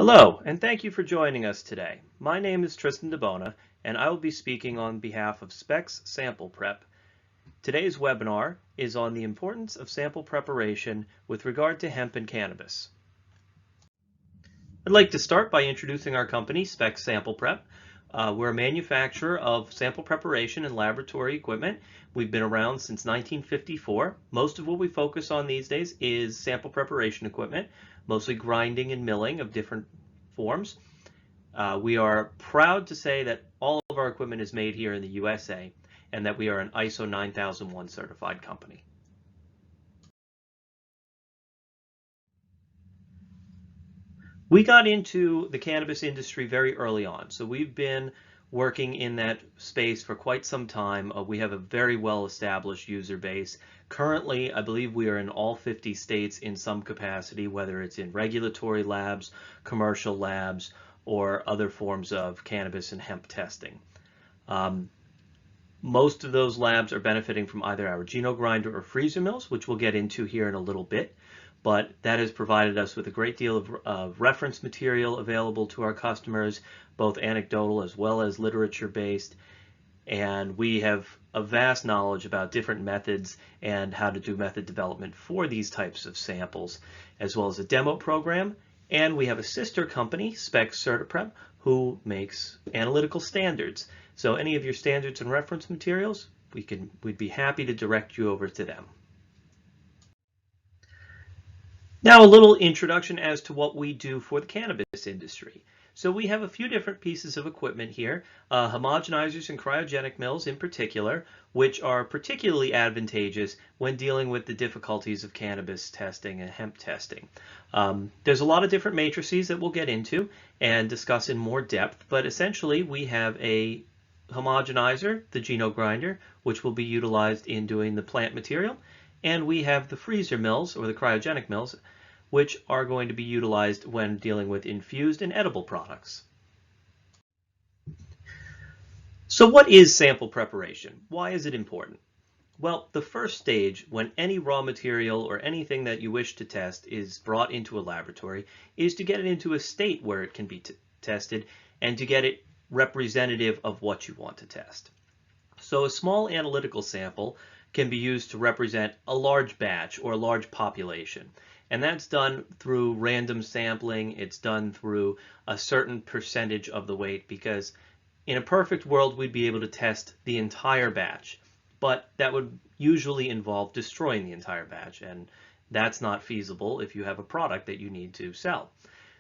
Hello, and thank you for joining us today. My name is Tristan DeBona, and I will be speaking on behalf of SPEX SamplePrep. Today's webinar is on the importance of sample preparation with regard to hemp and cannabis. I'd like to start by introducing our company, SPEX SamplePrep. We're a manufacturer of sample preparation and laboratory equipment. We've been around since 1954. Most of what we focus on these days is sample preparation equipment, mostly grinding and milling of different forms. We are proud to say that all of our equipment is made here in the USA and that we are an ISO 9001 certified company. We got into the cannabis industry very early on, so we've been working in that space for quite some time. We have a very well-established user base. Currently, I believe we are in all 50 states in some capacity, whether it's in regulatory labs, commercial labs, or other forms of cannabis and hemp testing. Most of those labs are benefiting from either our Geno grinder or freezer mills, which we'll get into here in a little bit. But that has provided us with a great deal of reference material available to our customers, both anecdotal as well as literature-based. And we have a vast knowledge about different methods and how to do method development for these types of samples, as well as a demo program. And we have a sister company, SPEX SamplePrep, who makes analytical standards. So any of your standards and reference materials, we'd be happy to direct you over to them. Now a little introduction as to what we do for the cannabis industry. So we have a few different pieces of equipment here, homogenizers and cryogenic mills in particular, which are particularly advantageous when dealing with the difficulties of cannabis testing and hemp testing. There's a lot of different matrices that we'll get into and discuss in more depth, but essentially we have a homogenizer, the Geno grinder, which will be utilized in doing the plant material, and we have the freezer mills, or the cryogenic mills, which are going to be utilized when dealing with infused and edible products. So what is sample preparation? Why is it important? Well, the first stage when any raw material or anything that you wish to test is brought into a laboratory is to get it into a state where it can be tested and to get it representative of what you want to test. So a small analytical sample can be used to represent a large batch or a large population. And that's done through random sampling. It's done through a certain percentage of the weight, because in a perfect world, we'd be able to test the entire batch, but that would usually involve destroying the entire batch. And that's not feasible if you have a product that you need to sell.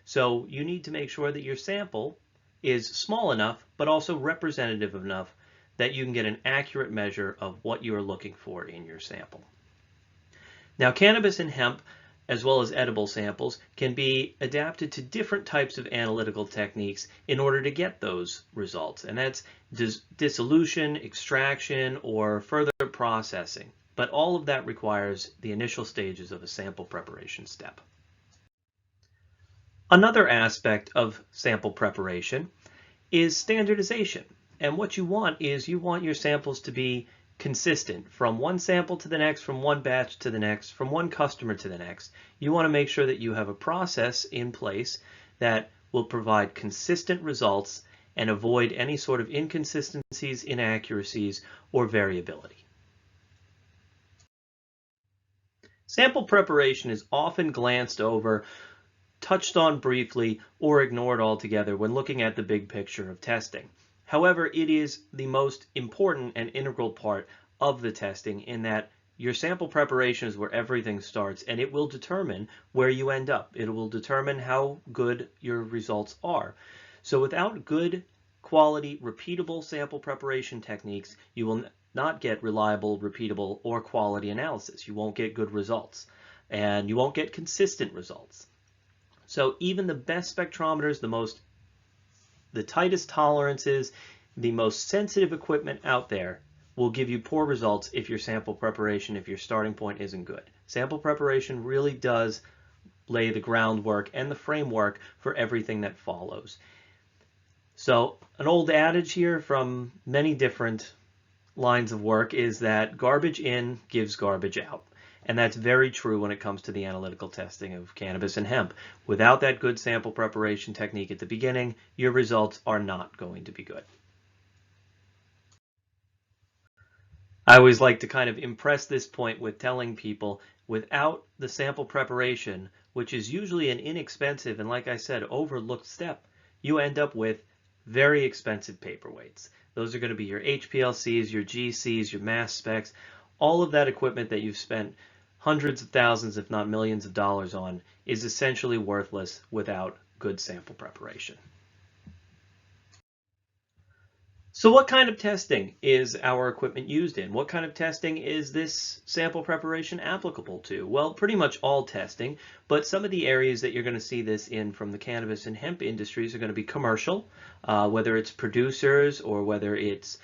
So you need to make sure that your sample is small enough, but also representative enough that you can get an accurate measure of what you are looking for in your sample. Now, cannabis and hemp, as well as edible samples, can be adapted to different types of analytical techniques in order to get those results. And that's dissolution, extraction, or further processing. But all of that requires the initial stages of a sample preparation step. Another aspect of sample preparation is standardization. And what you want is you want your samples to be consistent from one sample to the next, from one batch to the next, from one customer to the next. You want to make sure that you have a process in place that will provide consistent results and avoid any sort of inconsistencies, inaccuracies, or variability. Sample preparation is often glanced over, touched on briefly, or ignored altogether when looking at the big picture of testing. However, it is the most important and integral part of the testing, in that your sample preparation is where everything starts, and it will determine where you end up. It will determine how good your results are. So without good quality, repeatable sample preparation techniques, you will not get reliable, repeatable, or quality analysis. You won't get good results, and you won't get consistent results. So even the best spectrometers, the tightest tolerances, the most sensitive equipment out there will give you poor results if your sample preparation, if your starting point isn't good. Sample preparation really does lay the groundwork and the framework for everything that follows. So an old adage here from many different lines of work is that garbage in gives garbage out. And that's very true when it comes to the analytical testing of cannabis and hemp. Without that good sample preparation technique at the beginning, your results are not going to be good. I always like to kind of impress this point with telling people without the sample preparation, which is usually an inexpensive and, like I said, overlooked step, you end up with very expensive paperweights. Those are going to be your HPLCs, your GCs, your mass specs, all of that equipment that you've spent hundreds of thousands, if not millions of dollars on, is essentially worthless without good sample preparation. So what kind of testing is our equipment used in? What kind of testing is this sample preparation applicable to? Well, pretty much all testing, but some of the areas that you're going to see this in from the cannabis and hemp industries are going to be commercial, whether it's producers or whether it's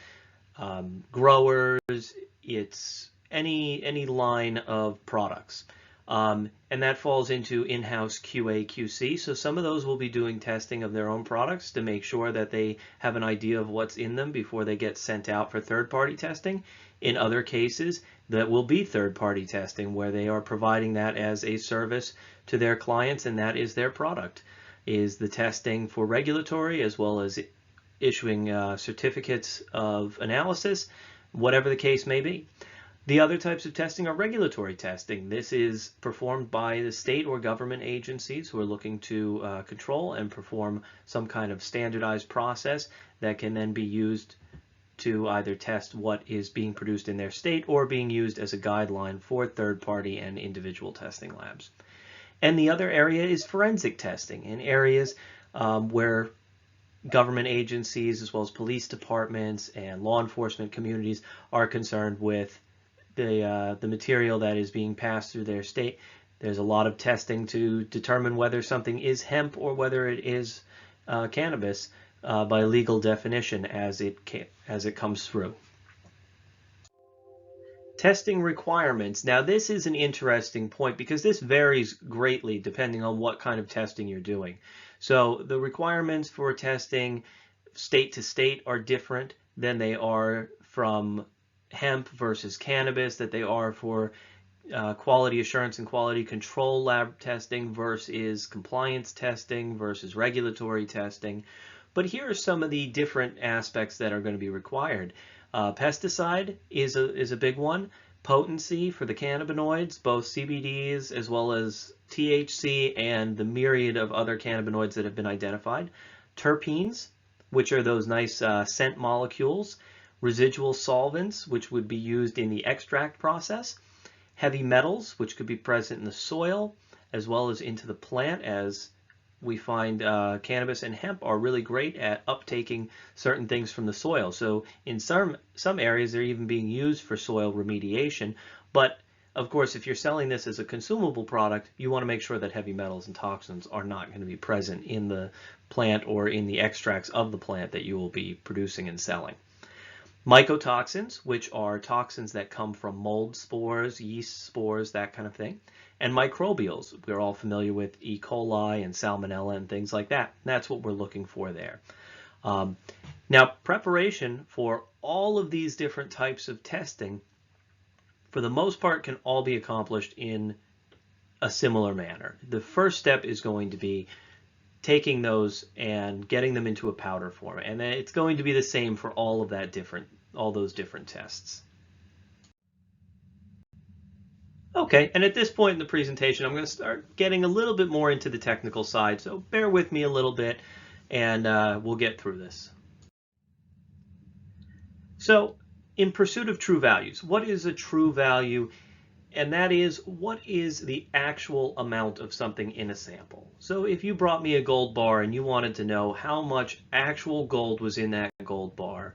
growers, it's any line of products. And that falls into in-house QA, QC. So some of those will be doing testing of their own products to make sure that they have an idea of what's in them before they get sent out for third-party testing. In other cases, that will be third-party testing where they are providing that as a service to their clients, and that is their product, is the testing for regulatory as well as issuing certificates of analysis, whatever the case may be. The other types of testing are regulatory testing. This is performed by the state or government agencies who are looking to control and perform some kind of standardized process that can then be used to either test what is being produced in their state or being used as a guideline for third-party and individual testing labs. And the other area is forensic testing in areas where government agencies as well as police departments and law enforcement communities are concerned with the material that is being passed through their state. There's a lot of testing to determine whether something is hemp or whether it is cannabis by legal definition as it comes through. Testing requirements. Now this is an interesting point because this varies greatly depending on what kind of testing you're doing. So the requirements for testing state to state are different than they are from hemp versus cannabis, that they are for quality assurance and quality control lab testing versus compliance testing versus regulatory testing. But here are some of the different aspects that are going to be required. Pesticide is a big one. Potency for the cannabinoids, both CBDs as well as THC and the myriad of other cannabinoids that have been identified. Terpenes, which are those nice scent molecules. Residual solvents, which would be used in the extract process. Heavy metals, which could be present in the soil as well as into the plant, as we find cannabis and hemp are really great at uptaking certain things from the soil. So in some areas, they're even being used for soil remediation. But of course, if you're selling this as a consumable product, you want to make sure that heavy metals and toxins are not going to be present in the plant or in the extracts of the plant that you will be producing and selling. Mycotoxins, which are toxins that come from mold spores, yeast spores, that kind of thing. And microbials, we're all familiar with E. coli and salmonella and things like that. That's what we're looking for there. Now, preparation for all of these different types of testing, for the most part, can all be accomplished in a similar manner. The first step is going to be taking those and getting them into a powder form, and then it's going to be the same for all those different tests. Okay, and at this point in the presentation, I'm going to start getting a little bit more into the technical side, so bear with me a little bit, and we'll get through this. So, in pursuit of true values, what is a true value? And that is, what is the actual amount of something in a sample? So if you brought me a gold bar and you wanted to know how much actual gold was in that gold bar,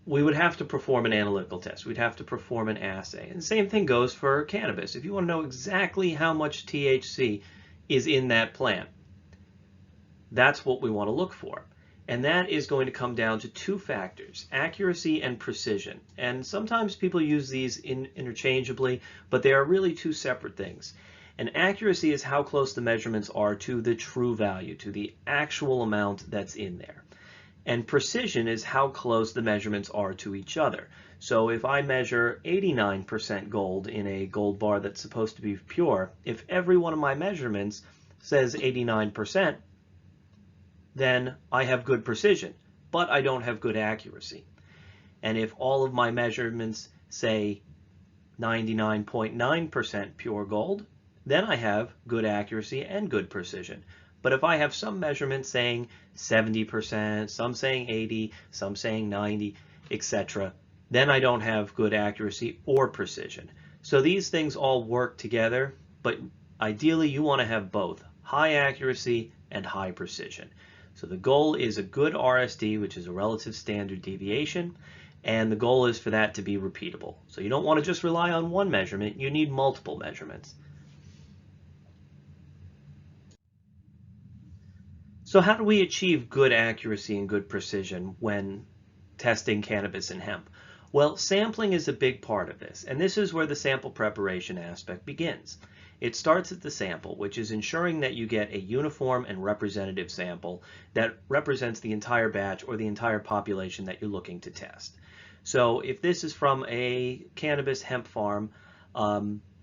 we would have to perform an analytical test. We'd have to perform an assay. And the same thing goes for cannabis. If you want to know exactly how much THC is in that plant, that's what we want to look for. And that is going to come down to two factors, accuracy and precision. And sometimes people use these interchangeably, but they are really two separate things. And accuracy is how close the measurements are to the true value, to the actual amount that's in there. And precision is how close the measurements are to each other. So if I measure 89% gold in a gold bar that's supposed to be pure, if every one of my measurements says 89%, then I have good precision, but I don't have good accuracy. And if all of my measurements say 99.9% pure gold, then I have good accuracy and good precision. But if I have some measurements saying 70%, some saying 80, some saying 90, etc., then I don't have good accuracy or precision. So these things all work together, but ideally you want to have both high accuracy and high precision. So the goal is a good RSD, which is a relative standard deviation, and the goal is for that to be repeatable. So you don't want to just rely on one measurement, you need multiple measurements. So how do we achieve good accuracy and good precision when testing cannabis and hemp? Well, sampling is a big part of this, and this is where the sample preparation aspect begins. It starts at the sample, which is ensuring that you get a uniform and representative sample that represents the entire batch or the entire population that you're looking to test. So if this is from a cannabis hemp farm,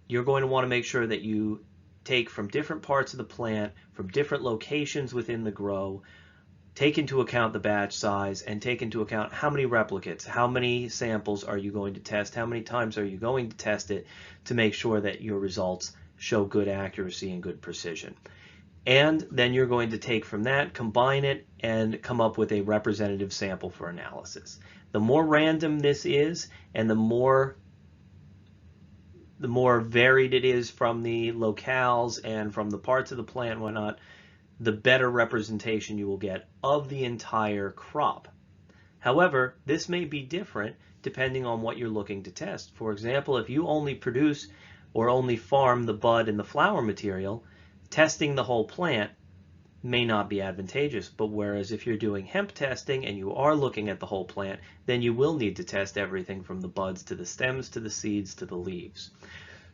you're going to want to make sure that you take from different parts of the plant, from different locations within the grow, take into account the batch size, and take into account how many replicates, how many samples are you going to test, how many times are you going to test it to make sure that your results show good accuracy and good precision. And then you're going to take from that, combine it, and come up with a representative sample for analysis. The more random this is, and the more varied it is from the locales and from the parts of the plant and whatnot, the better representation you will get of the entire crop. However, this may be different depending on what you're looking to test. For example, if you only produce or only farm the bud and the flower material, testing the whole plant may not be advantageous. But whereas if you're doing hemp testing and you are looking at the whole plant, then you will need to test everything from the buds to the stems to the seeds to the leaves.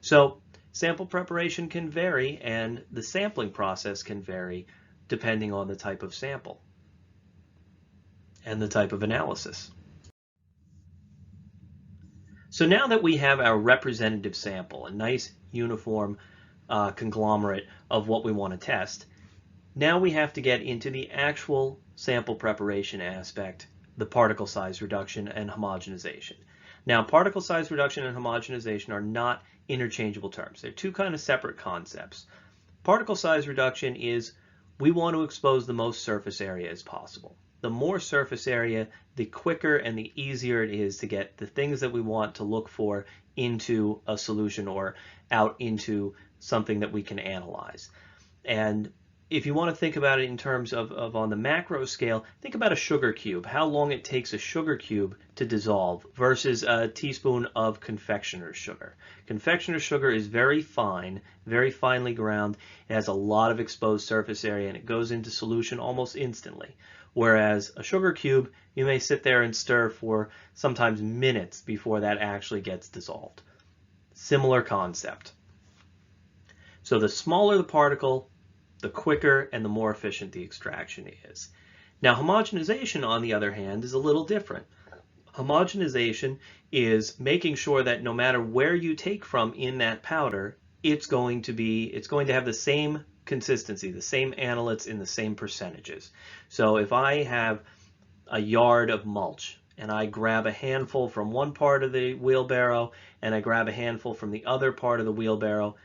So sample preparation can vary, and the sampling process can vary depending on the type of sample and the type of analysis. So now that we have our representative sample, a nice uniform conglomerate of what we want to test, now we have to get into the actual sample preparation aspect, the particle size reduction and homogenization. Now, particle size reduction and homogenization are not interchangeable terms. They're two kind of separate concepts. Particle size reduction is we want to expose the most surface area as possible. The more surface area, the quicker and the easier it is to get the things that we want to look for into a solution or out into something that we can analyze. And if you want to think about it in terms of on the macro scale, think about a sugar cube, how long it takes a sugar cube to dissolve versus a teaspoon of confectioner's sugar. Confectioner's sugar is very fine, very finely ground. It has a lot of exposed surface area and it goes into solution almost instantly. Whereas a sugar cube, you may sit there and stir for sometimes minutes before that actually gets dissolved. Similar concept. So the smaller the particle, the quicker and the more efficient the extraction is. Now, homogenization, on the other hand, is a little different. Homogenization is making sure that no matter where you take from in that powder, it's going to have the same consistency, the same analytes in the same percentages. So if I have a yard of mulch and I grab a handful from one part of the wheelbarrow and I grab a handful from the other part of the wheelbarrow,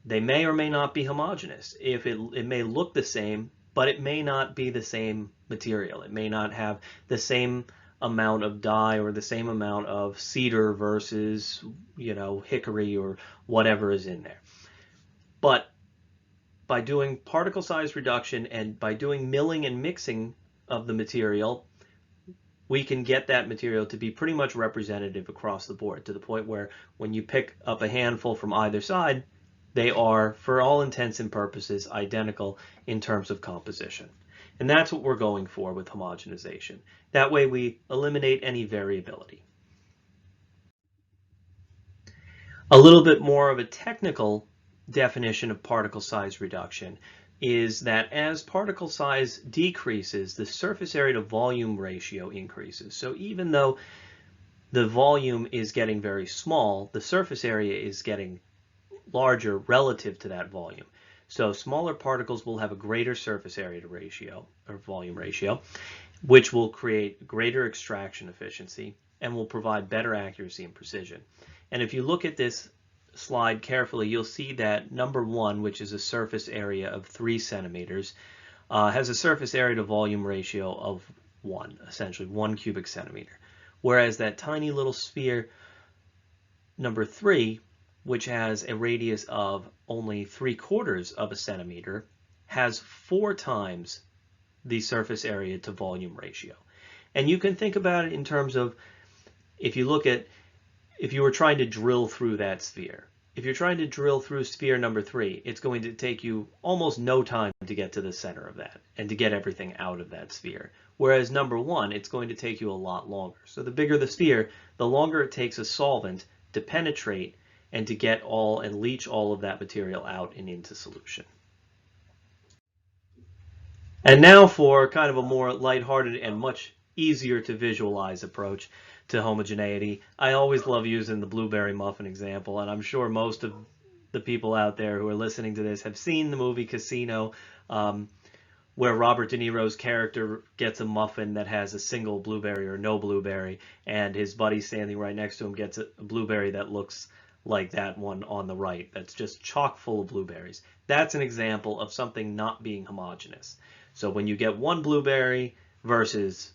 they may or may not be homogeneous. If it may look the same, but it may not be the same material. It may not have the same amount of dye or the same amount of cedar versus, hickory or whatever is in there. But by doing particle size reduction and by doing milling and mixing of the material, we can get that material to be pretty much representative across the board, to the point where when you pick up a handful from either side, they are, for all intents and purposes, identical in terms of composition. And that's what we're going for with homogenization. That way we eliminate any variability. A little bit more of a technical definition of particle size reduction. is that as particle size decreases, the surface area to volume ratio increases. So even though the volume is getting very small, the surface area is getting larger relative to that volume. So smaller particles will have a greater surface area to ratio, or volume ratio, which will create greater extraction efficiency and will provide better accuracy and precision. And if you look at this slide carefully, you'll see that number 1, which is a surface area of 3 centimeters, has a surface area to volume ratio of 1, essentially 1 cubic centimeter. Whereas that tiny little sphere, number 3, which has a radius of only 3/4 of a centimeter, has 4 times the surface area to volume ratio. And you can think about it in terms of, if you were trying to drill through that sphere. If you're trying to drill through sphere number 3, it's going to take you almost no time to get to the center of that and to get everything out of that sphere. Whereas number 1, it's going to take you a lot longer. So the bigger the sphere, the longer it takes a solvent to penetrate and to get all and leach all of that material out and into solution. And now for kind of a more lighthearted and much easier to visualize approach to homogeneity. I always love using the blueberry muffin example, and I'm sure most of the people out there who are listening to this have seen the movie Casino, where Robert De Niro's character gets a muffin that has a single blueberry or no blueberry, and his buddy standing right next to him gets a blueberry that looks like that one on the right, that's just chock full of blueberries. That's an example of something not being homogeneous. So when you get one blueberry versus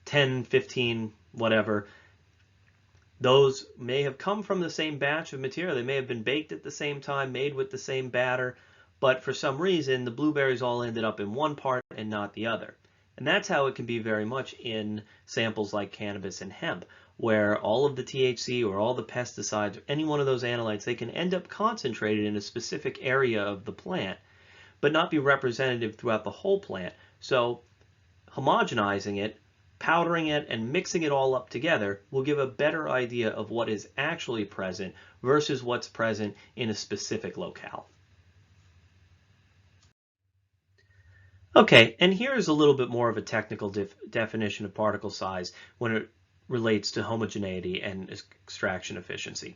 10, 15, whatever, those may have come from the same batch of material. They may have been baked at the same time, made with the same batter, but for some reason the blueberries all ended up in one part and not the other. And that's how it can be very much in samples like cannabis and hemp, where all of the THC or all the pesticides, or any one of those analytes, they can end up concentrated in a specific area of the plant, but not be representative throughout the whole plant. So homogenizing it, powdering it, and mixing it all up together will give a better idea of what is actually present versus what's present in a specific locale. Okay, and here's a little bit more of a technical definition of particle size when it relates to homogeneity and extraction efficiency.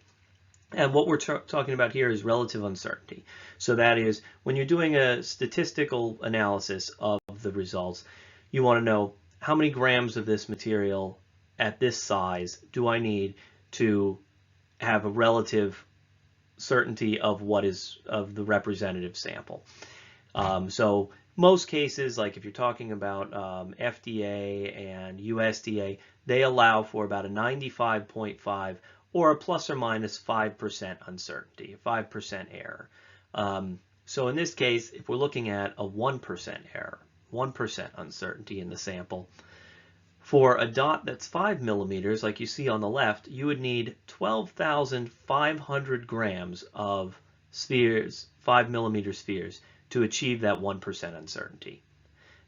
And what we're talking about here is relative uncertainty. So that is, when you're doing a statistical analysis of the results, you want to know how many grams of this material at this size do I need to have a relative certainty of what is of the representative sample. So most cases, like if you're talking about FDA and USDA, they allow for about a 95.5 or a plus or minus 5% uncertainty, 5% error. So in this case, if we're looking at a 1% error, 1% uncertainty in the sample, for a dot that's 5 millimeters, like you see on the left, you would need 12,500 grams of spheres, 5 millimeter spheres, to achieve that 1% uncertainty.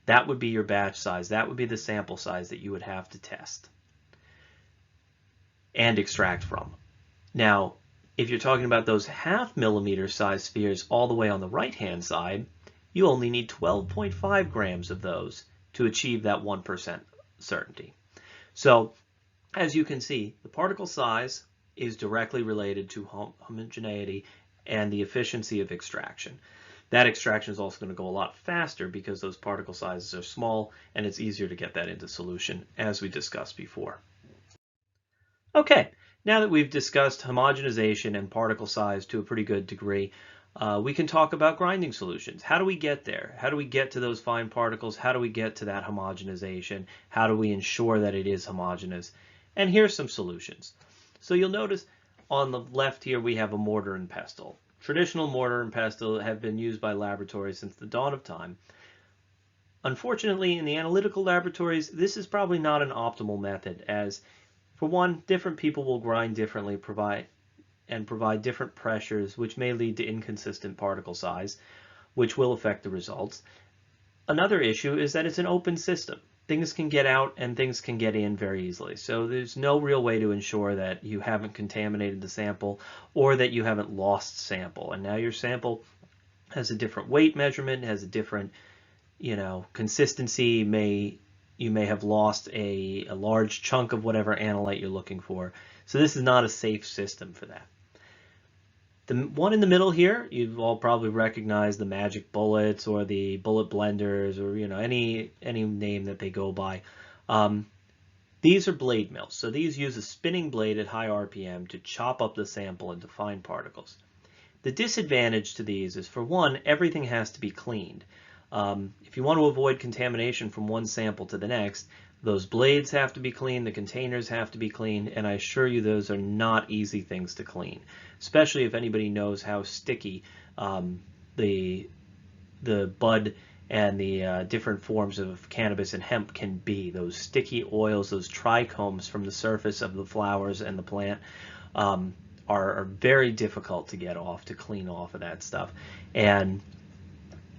That would be your batch size. That would be the sample size that you would have to test and extract from. Now, if you're talking about those 0.5 millimeter size spheres all the way on the right-hand side, you only need 12.5 grams of those to achieve that 1% certainty. So, as you can see, the particle size is directly related to homogeneity and the efficiency of extraction. That extraction is also going to go a lot faster because those particle sizes are small and it's easier to get that into solution, as we discussed before. Okay, now that we've discussed homogenization and particle size to a pretty good degree, we can talk about grinding solutions. How do we get there? How do we get to those fine particles? How do we get to that homogenization? How do we ensure that it is homogeneous? And here's some solutions. So you'll notice on the left here we have a mortar and pestle. Traditional mortar and pestle have been used by laboratories since the dawn of time. Unfortunately, in the analytical laboratories, this is probably not an optimal method, as for one, different people will grind differently, provide different pressures, which may lead to inconsistent particle size, which will affect the results. Another issue is that it's an open system. Things can get out and things can get in very easily. So there's no real way to ensure that you haven't contaminated the sample or that you haven't lost sample. And now your sample has a different weight measurement, has a different, consistency. You may have lost a large chunk of whatever analyte you're looking for. So this is not a safe system for that. The one in the middle here, you've all probably recognized the magic bullets or the bullet blenders, or any name that they go by. These are blade mills. So these use a spinning blade at high RPM to chop up the sample into fine particles. The disadvantage to these is, for one, everything has to be cleaned. If you want to avoid contamination from one sample to the next, those blades have to be cleaned, the containers have to be cleaned, and I assure you those are not easy things to clean, especially if anybody knows how sticky the bud and the different forms of cannabis and hemp can be. Those sticky oils, those trichomes from the surface of the flowers and the plant are very difficult to get off, to clean off of that stuff. And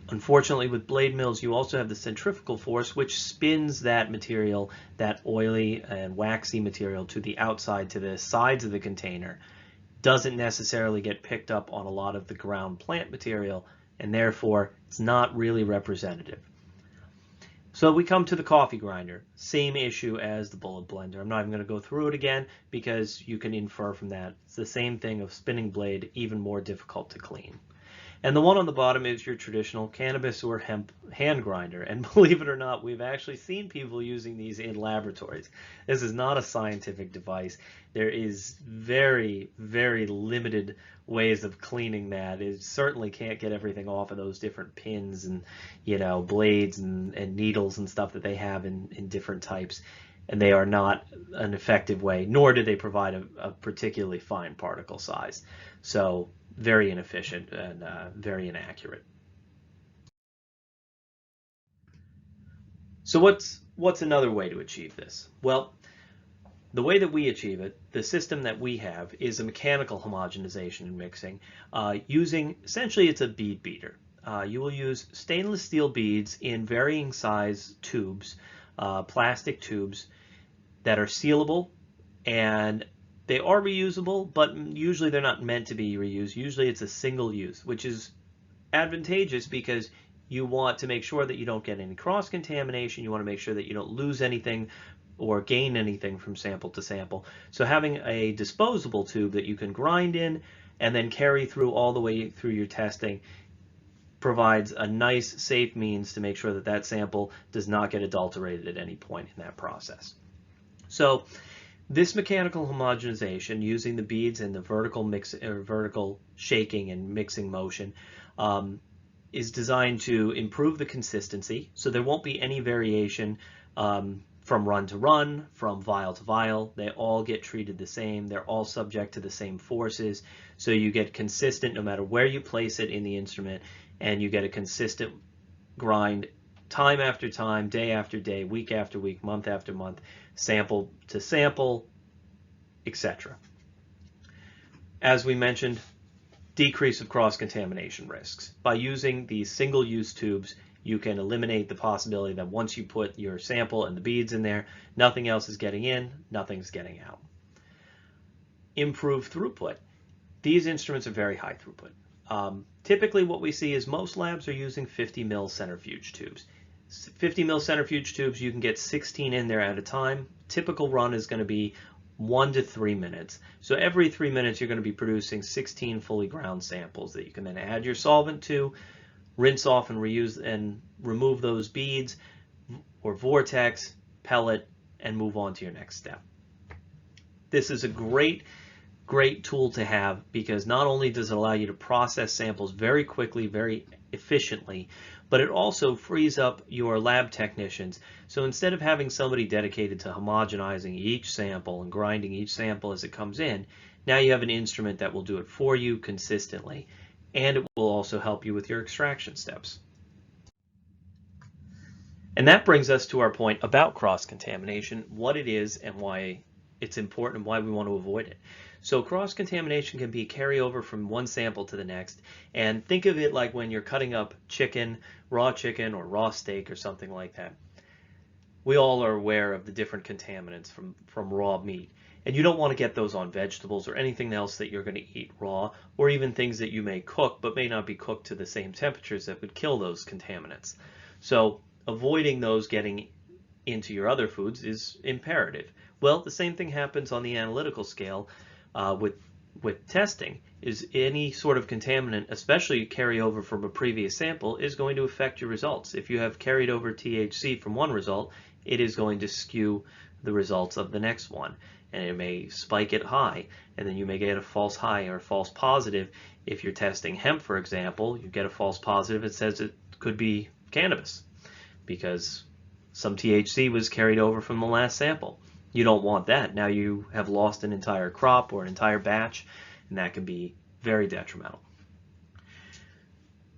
unfortunately, with blade mills, you also have the centrifugal force, which spins that material, that oily and waxy material, to the outside, to the sides of the container. Doesn't necessarily get picked up on a lot of the ground plant material, and therefore it's not really representative. So we come to the coffee grinder, same issue as the bullet blender. I'm not even going to go through it again because you can infer from that. It's the same thing of spinning blade, even more difficult to clean. And the one on the bottom is your traditional cannabis or hemp hand grinder. And believe it or not, we've actually seen people using these in laboratories. This is not a scientific device. There is very, very limited ways of cleaning that. It certainly can't get everything off of those different pins and, blades and needles and stuff that they have in different types. And they are not an effective way, nor do they provide a particularly fine particle size. So very inefficient and very inaccurate. So what's another way to achieve this? Well, the way that we achieve it, the system that we have, is a mechanical homogenization and mixing using, essentially it's a bead beater. You will use stainless steel beads in varying size tubes, plastic tubes that are sealable, and they are reusable, but usually they're not meant to be reused. Usually it's a single use, which is advantageous because you want to make sure that you don't get any cross-contamination. You want to make sure that you don't lose anything or gain anything from sample to sample. So having a disposable tube that you can grind in and then carry through all the way through your testing provides a nice, safe means to make sure that that sample does not get adulterated at any point in that process. So this mechanical homogenization, using the beads and the vertical shaking and mixing motion, is designed to improve the consistency. So there won't be any variation from run to run, from vial to vial. They all get treated the same. They're all subject to the same forces. So you get consistent no matter where you place it in the instrument, and you get a consistent grind time after time, day after day, week after week, month after month, sample to sample, etc. As we mentioned, decrease of cross-contamination risks. By using these single-use tubes, you can eliminate the possibility that once you put your sample and the beads in there, nothing else is getting in, nothing's getting out. Improve throughput. These instruments are very high throughput. Typically what we see is most labs are using 50 mil centrifuge tubes. 50 mil centrifuge tubes, you can get 16 in there at a time. Typical run is going to be 1 to 3 minutes. So every 3 minutes you're going to be producing 16 fully ground samples that you can then add your solvent to, rinse off and reuse and remove those beads or vortex, pellet, and move on to your next step. This is a great tool to have because not only does it allow you to process samples very quickly, very efficiently, but it also frees up your lab technicians. So instead of having somebody dedicated to homogenizing each sample and grinding each sample as it comes in, now you have an instrument that will do it for you consistently, and it will also help you with your extraction steps. And that brings us to our point about cross-contamination, what it is and why it's important and why we want to avoid it. So cross-contamination can be carryover from one sample to the next, and think of it like when you're cutting up chicken, raw chicken or raw steak or something like that. We all are aware of the different contaminants from raw meat, And you don't want to get those on vegetables or anything else that you're going to eat raw, or even things that you may cook but may not be cooked to the same temperatures that would kill those contaminants. So avoiding those getting into your other foods is imperative. Well, the same thing happens on the analytical scale with testing. Is any sort of contaminant, especially carryover from a previous sample, is going to affect your results. If you have carried over THC from one result, it is going to skew the results of the next one, and it may spike it high, and then you may get a false high or false positive. If you're testing hemp, for example, you get a false positive, it says it could be cannabis because some THC was carried over from the last sample. You don't want that. Now you have lost an entire crop or an entire batch, and that can be very detrimental.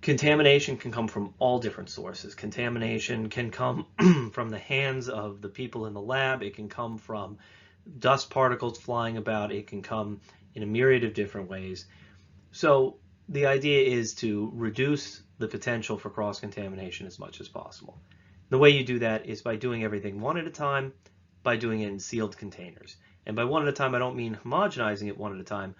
Contamination can come from all different sources. Contamination can come from the hands of the people in the lab. It can come from dust particles flying about. It can come in a myriad of different ways. So the idea is to reduce the potential for cross-contamination as much as possible. The way you do that is by doing everything one at a time, by doing it in sealed containers. And by one at a time, I don't mean homogenizing it one at a time,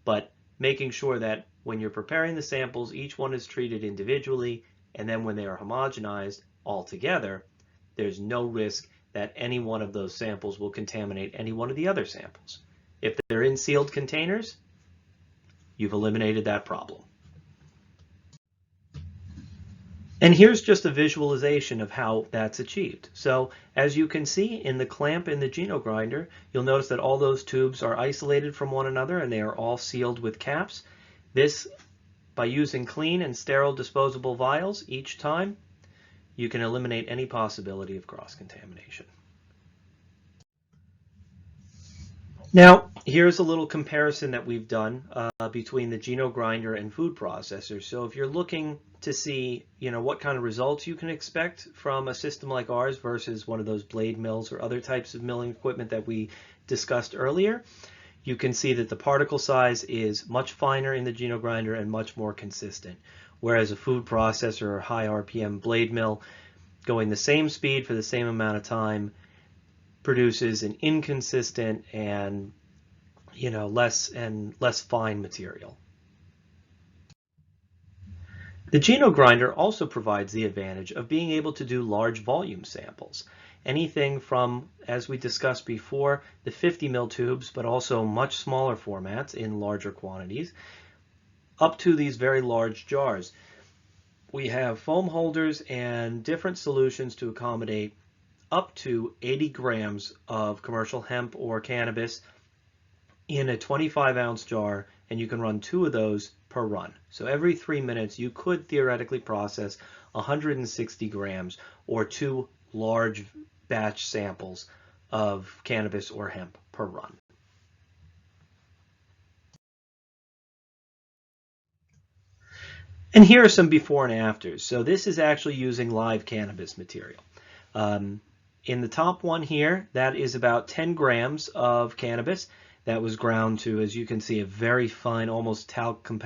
but making sure that when you're preparing the samples, each one is treated individually, and then when they are homogenized all together, there's no risk that any one of those samples will contaminate any one of the other samples. If they're in sealed containers, you've eliminated that problem. And here's just a visualization of how that's achieved. So as you can see in the clamp in the Geno grinder, you'll notice that all those tubes are isolated from one another and they are all sealed with caps. This, by using clean and sterile disposable vials each time, you can eliminate any possibility of cross-contamination. Now, here's a little comparison that we've done between the Geno grinder and food processors. So if you're looking to see, what kind of results you can expect from a system like ours versus one of those blade mills or other types of milling equipment that we discussed earlier, you can see that the particle size is much finer in the Geno grinder and much more consistent. Whereas a food processor or high RPM blade mill going the same speed for the same amount of time produces an inconsistent and less fine material. The Geno grinder also provides the advantage of being able to do large volume samples. Anything from, as we discussed before, the 50 ml tubes, but also much smaller formats in larger quantities, up to these very large jars. We have foam holders and different solutions to accommodate up to 80 grams of commercial hemp or cannabis in a 25-ounce jar, and you can run 2 of those per run. So every 3 minutes you could theoretically process 160 grams or 2 large batch samples of cannabis or hemp per run. And here are some before and afters. So this is actually using live cannabis material. In the top one here, that is about 10 grams of cannabis that was ground to, as you can see, a very fine, almost talcum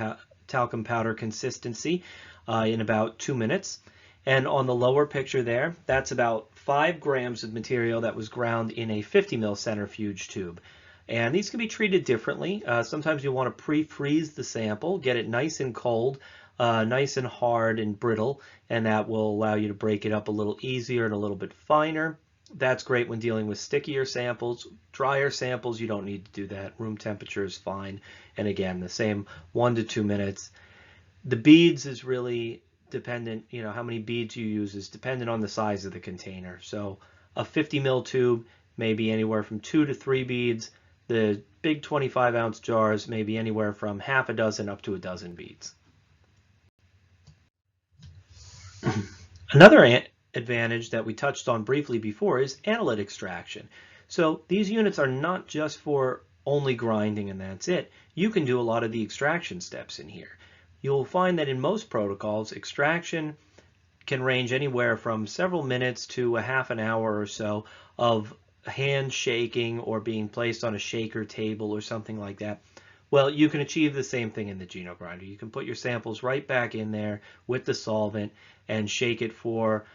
powder consistency in about 2 minutes. And on the lower picture there, that's about 5 grams of material that was ground in a 50 ml centrifuge tube. And these can be treated differently. Sometimes you want to pre-freeze the sample, get it nice and cold, nice and hard and brittle, and that will allow you to break it up a little easier and a little bit finer. That's great when dealing with stickier samples. Drier samples, you don't need to do that. Room temperature is fine. And again, the same 1 to 2 minutes. The beads is really dependent, how many beads you use is dependent on the size of the container. So a 50 ml tube may be anywhere from 2 to 3 beads. The big 25-ounce jars may be anywhere from half a dozen up to a dozen beads. Another advantage that we touched on briefly before is analyte extraction. So these units are not just for only grinding and that's it. You can do a lot of the extraction steps in here. You'll find that in most protocols, extraction can range anywhere from several minutes to a half an hour or so of hand shaking or being placed on a shaker table or something like that. Well, you can achieve the same thing in the Geno grinder. You can put your samples right back in there with the solvent and shake it for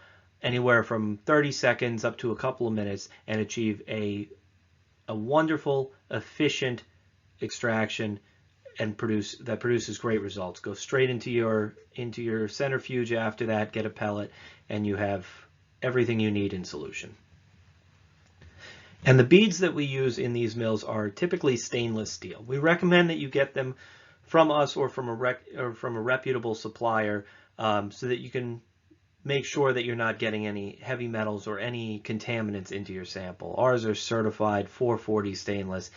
anywhere from 30 seconds up to a couple of minutes and achieve a a wonderful, efficient extraction and produces great results. Go straight into your centrifuge after that, get a pellet, and you have everything you need in solution. And the beads that we use in these mills are typically stainless steel. We recommend that you get them from us or from a reputable supplier, so that you can make sure that you're not getting any heavy metals or any contaminants into your sample. Ours are certified 440 stainless.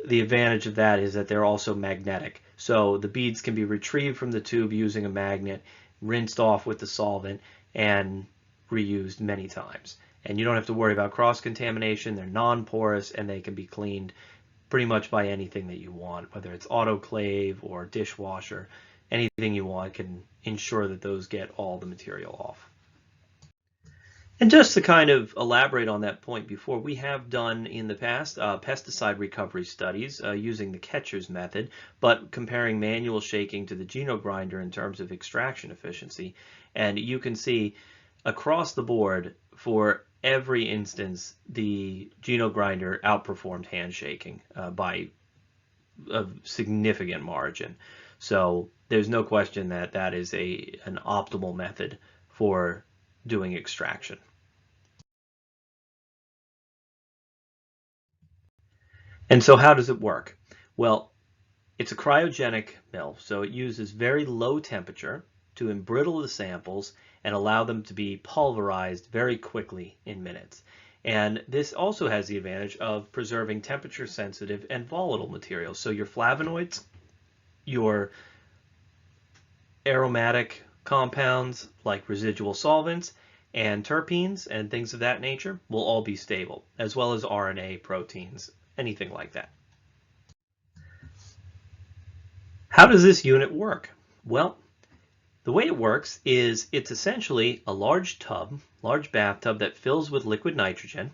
The advantage of that is that they're also magnetic. So the beads can be retrieved from the tube using a magnet, rinsed off with the solvent, and reused many times. And you don't have to worry about cross-contamination. They're non-porous, and they can be cleaned pretty much by anything that you want, whether it's autoclave or dishwasher. Anything you want can ensure that those get all the material off. And just to kind of elaborate on that point before, we have done in the past pesticide recovery studies using the catcher's method, but comparing manual shaking to the Geno grinder in terms of extraction efficiency. And you can see across the board for every instance, the Geno grinder outperformed hand shaking by a significant margin. So there's no question that that is an optimal method for doing extraction. And so how does it work? Well, it's a cryogenic mill, so it uses very low temperature to embrittle the samples and allow them to be pulverized very quickly in minutes. And this also has the advantage of preserving temperature sensitive and volatile materials. So your flavonoids, your aromatic compounds like residual solvents, and terpenes and things of that nature will all be stable, as well as RNA, proteins, anything like that. How does this unit work? Well, the way it works is it's essentially a large bathtub that fills with liquid nitrogen,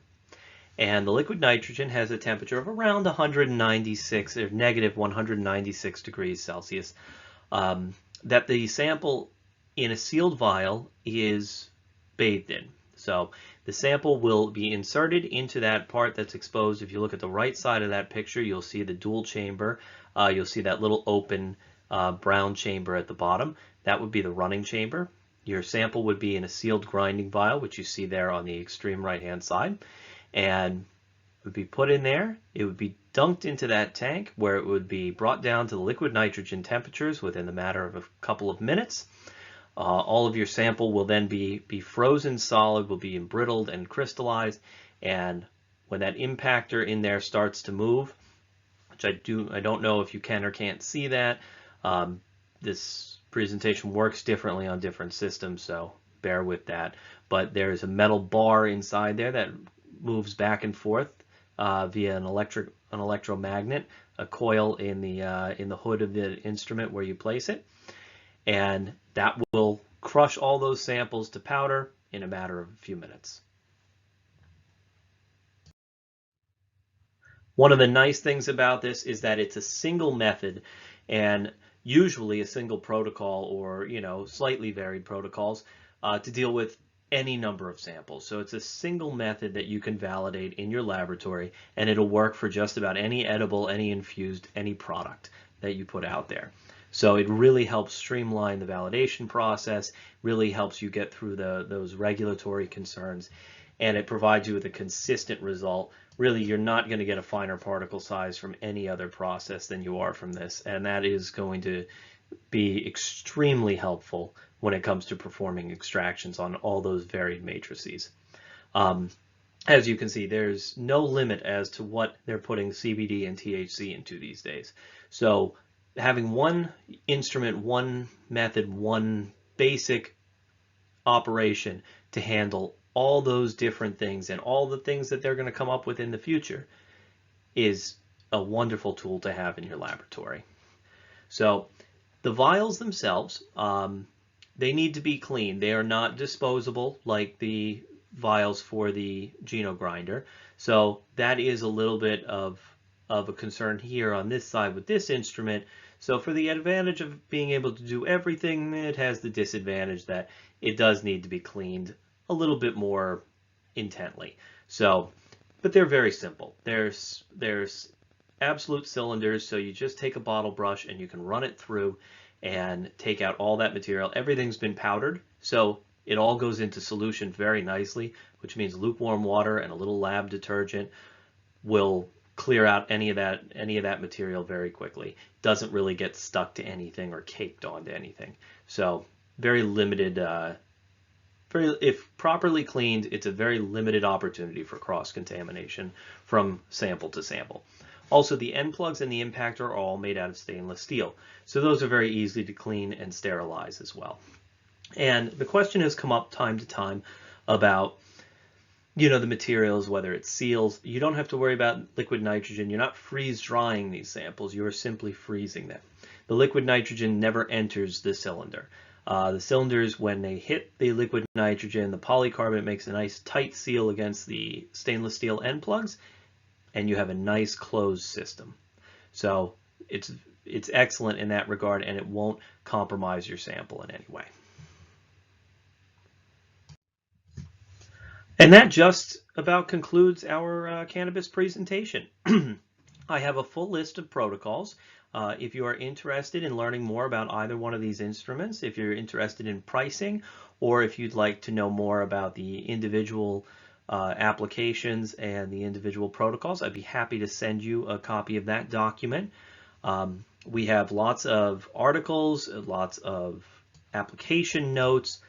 and the liquid nitrogen has a temperature of around 196 or negative 196 degrees Celsius, that the sample in a sealed vial is bathed in. So the sample will be inserted into that part that's exposed. If you look at the right side of that picture, you'll see the dual chamber. You'll see that little open brown chamber at the bottom. That would be the running chamber. Your sample would be in a sealed grinding vial, which you see there on the extreme right-hand side, and it would be put in there. It would be dunked into that tank where it would be brought down to the liquid nitrogen temperatures within the matter of a couple of minutes. All of your sample will then be frozen solid, will be embrittled and crystallized, and when that impactor in there starts to move, which I don't know if you can or can't see that. This presentation works differently on different systems, so bear with that. But there is a metal bar inside there that moves back and forth via an electromagnet, a coil in the hood of the instrument where you place it, and that will crush all those samples to powder in a matter of a few minutes. One of the nice things about this is that it's a single method, and usually a single protocol, or slightly varied protocols to deal with any number of samples. So it's a single method that you can validate in your laboratory, and it'll work for just about any edible, any infused, any product that you put out there. So it really helps streamline the validation process, really helps you get through those regulatory concerns, and it provides you with a consistent result. Really, you're not going to get a finer particle size from any other process than you are from this, and that is going to be extremely helpful when it comes to performing extractions on all those varied matrices. As you can see, there's no limit as to what they're putting CBD and THC into these days. So having one instrument, one method, one basic operation to handle all those different things and all the things that they're going to come up with in the future is a wonderful tool to have in your laboratory. So the vials themselves, they need to be clean. They are not disposable like the vials for the Geno grinder. So that is a little bit of a concern here on this side with this instrument. So for the advantage of being able to do everything, it has the disadvantage that it does need to be cleaned a little bit more intently. So but they're very simple. There's absolute cylinders, so you just take a bottle brush and you can run it through and take out all that material. Everything's been powdered, so it all goes into solution very nicely, which means lukewarm water and a little lab detergent will clear out any of that material very quickly. Doesn't really get stuck to anything or caked onto anything. So very limited, if properly cleaned, it's a very limited opportunity for cross-contamination from sample to sample. Also, the end plugs and the impactor are all made out of stainless steel. So those are very easy to clean and sterilize as well. And the question has come up time to time about, the materials, whether it's seals. You don't have to worry about liquid nitrogen. You're not freeze drying these samples. You are simply freezing them. The liquid nitrogen never enters the cylinder. The cylinders, when they hit the liquid nitrogen, the polycarbonate makes a nice tight seal against the stainless steel end plugs, and you have a nice closed system. So it's excellent in that regard, and it won't compromise your sample in any way. And that just about concludes our cannabis presentation. I have a full list of protocols. If you are interested in learning more about either one of these instruments, if you're interested in pricing, or if you'd like to know more about the individual applications and the individual protocols, I'd be happy to send you a copy of that document. We have lots of articles, lots of application notes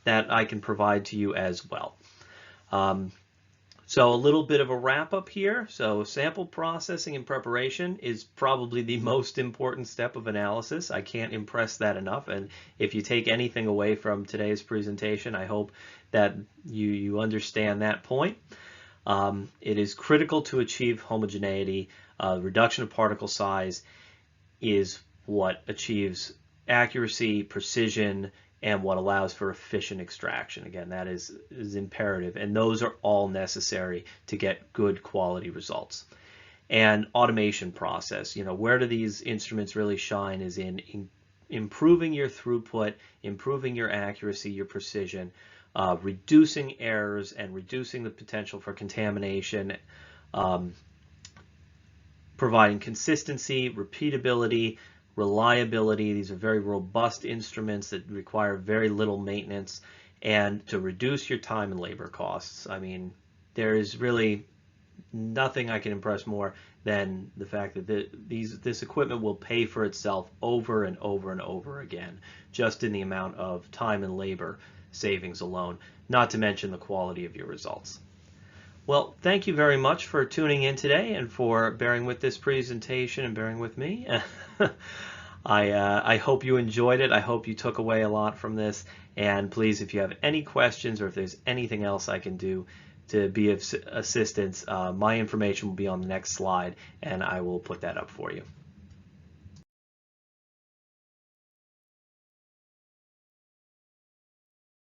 that I can provide to you as well. So a little bit of a wrap up here. So sample processing and preparation is probably the most important step of analysis. I can't impress that enough. And if you take anything away from today's presentation, I hope that you understand that point. It is critical to achieve homogeneity. Reduction of particle size is what achieves accuracy, precision, and what allows for efficient extraction. Again, that is imperative, and those are all necessary to get good quality results. And automation process, where do these instruments really shine is in improving your throughput, improving your accuracy, your precision, reducing errors and reducing the potential for contamination, providing consistency, repeatability, reliability. These are very robust instruments that require very little maintenance, and to reduce your time and labor costs. I mean, there is really nothing I can impress more than the fact that this equipment will pay for itself over and over and over again, just in the amount of time and labor savings alone, not to mention the quality of your results. Well, thank you very much for tuning in today and for bearing with this presentation and bearing with me. I hope you enjoyed it. I hope you took away a lot from this. And please, if you have any questions or if there's anything else I can do to be of assistance, my information will be on the next slide, and I will put that up for you.